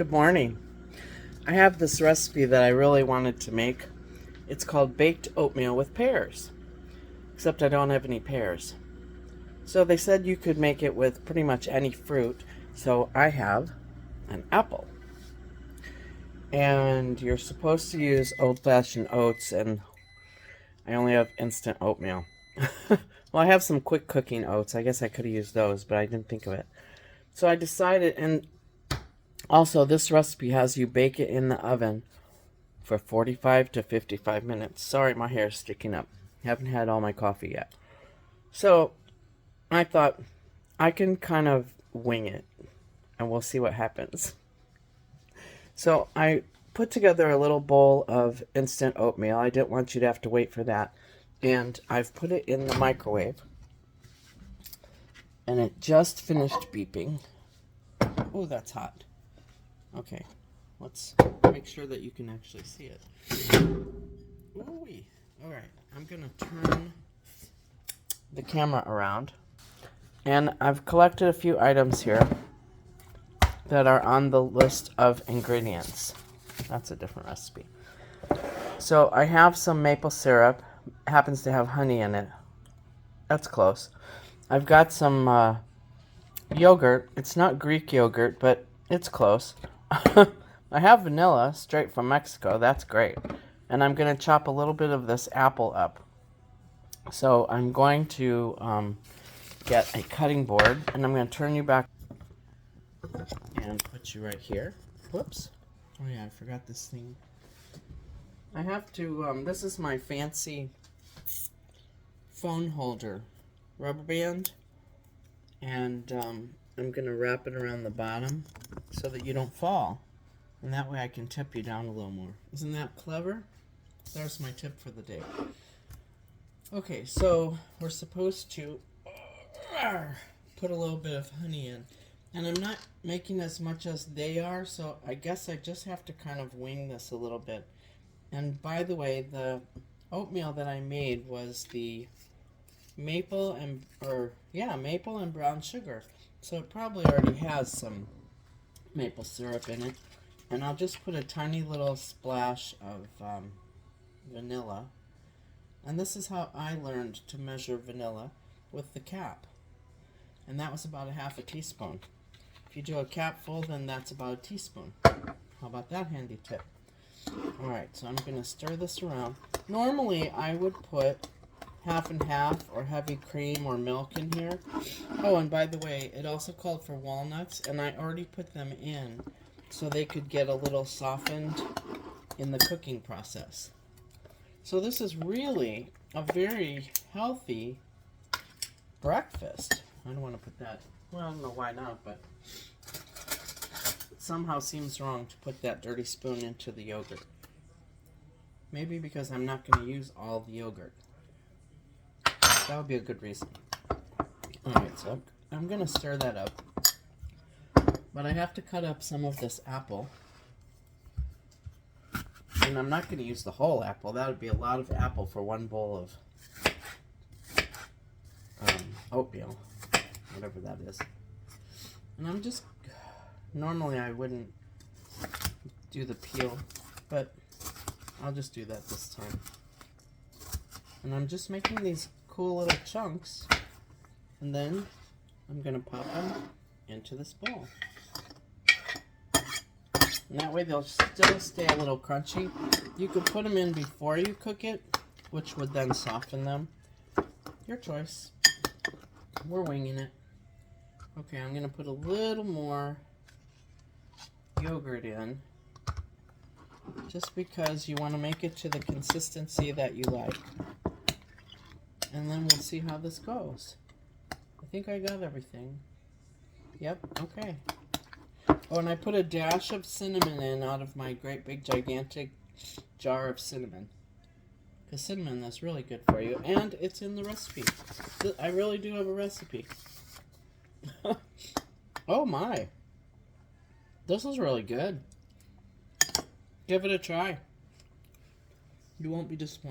Good morning. I have this recipe that I really wanted to make. It's called baked oatmeal with pears, except I don't have any pears. So they said you could make it with pretty much any fruit. So I have an apple. And you're supposed to use old-fashioned oats, and I only have instant oatmeal. Well, I have some quick cooking oats. I guess I could have used those, but I didn't think of it. So I decided, and also this recipe has you bake it in the oven for 45 to 55 minutes. Sorry, my hair is sticking up. Haven't had all my coffee yet. So I thought I can kind of wing it, and we'll see what happens. So I put together a little bowl of instant oatmeal. I didn't want you to have to wait for that. And I've put it in the microwave. And it just finished beeping. Oh, that's hot. Okay, let's make sure that you can actually see it. Ooh-wee. All right, I'm going to turn the camera around. And I've collected a few items here that are on the list of ingredients. That's a different recipe. So I have some maple syrup. Happens to have honey in it. That's close. I've got some yogurt. It's not Greek yogurt, but it's close. I have vanilla straight from Mexico. That's great. And I'm going to chop a little bit of this apple up. So I'm going to get a cutting board, and I'm going to turn you back and put you right here. Whoops. Oh yeah, I forgot this thing. I have to, this is my fancy phone holder rubber band, and I'm going to wrap it around the bottom so that you don't fall, and that way I can tip you down a little more. Isn't that clever? There's my tip for the day. Okay, so we're supposed to put a little bit of honey in, and I'm not making as much as they are, so I guess I just have to kind of wing this a little bit. And by the way, the oatmeal that I made was the maple and brown sugar. So it probably already has some maple syrup in it. And I'll just put a tiny little splash of vanilla. And this is how I learned to measure vanilla, with the cap. And that was about a half a teaspoon. If you do a cap full, then that's about a teaspoon. How about that handy tip? Alright, so I'm going to stir this around. Normally, I would put half and half or heavy cream or milk in here. Oh, and by the way, it also called for walnuts, and I already put them in so they could get a little softened in the cooking process. So this is really a very healthy breakfast. I don't want to put that, well, I don't know why not, but somehow seems wrong to put that dirty spoon into the yogurt. Maybe because I'm not going to use all the yogurt. That would be a good reason. Alright, so I'm going to stir that up. But I have to cut up some of this apple. And I'm not going to use the whole apple. That would be a lot of apple for one bowl of oatmeal. Whatever that is. And I'm just... Normally I wouldn't do the peel, but I'll just do that this time. And I'm just making these cool little chunks, and then I'm going to pop them into this bowl. And that way they'll still stay a little crunchy. You could put them in before you cook it, which would then soften them. Your choice. We're winging it. Okay, I'm going to put a little more yogurt in, just because you want to make it to the consistency that you like. And then we'll see how this goes. I think I got everything. Yep, okay. Oh, and I put a dash of cinnamon in out of my great big gigantic jar of cinnamon. Because cinnamon is really good for you. And it's in the recipe. I really do have a recipe. Oh my. This is really good. Give it a try. You won't be disappointed.